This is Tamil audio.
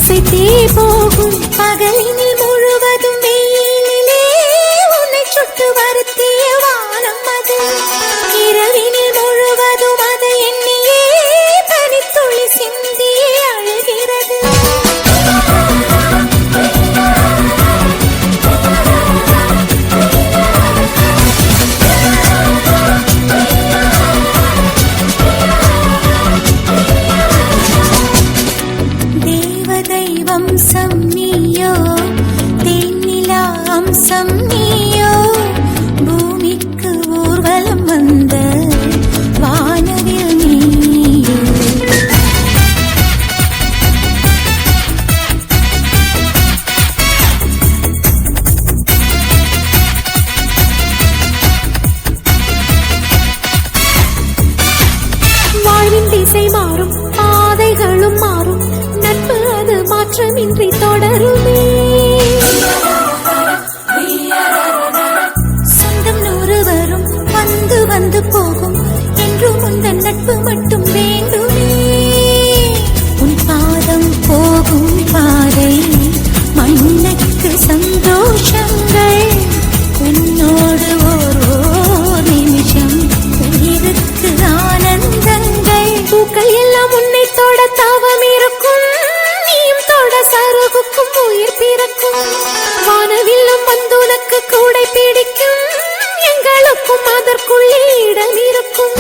அசைத்தே போகும் பகலினில் முழுவதும் வெயிலிலே உன்னை சுட்டு வருத்திய வானம் அது இரவினில் முழுவதும் அதை எண்ணியே பனித்துளி சிந்தி அழுகிறது. வம்சம் நீயோ தேனிலா அம்சம் நீயோ பூமிக்கு ஊர்வலம் வந்த வானவில் நீயோ. வாழ்வின் திசை மாறும் பாதைகளும் மாறும் நட்பு அது மாற்றமின்றி தொடருமே. சொந்தம் 100 வரும் வந்து வந்து போகும் என்றும் உந்தன் நட்பு மட்டும் வேண்டுமே. உன் பாதம் போகும் பாதை மண்ணுக்கு சந்தோஷங்கள் உன்னோடு ஓர் நிமிஷம் உயிருக்கு ஆனந்தங்கள். பூக்கள் எல்லாம் உன்னை தொட தவம் இருக்கும் நீயும் தொட சருகுக்கும் உயிர் பிறக்கும். வானவில்லும் வந்து உனக்கு கூடை பிடிக்கும் எங்களுக்கும் அதற்குள்ளே இடம் இருக்கும்.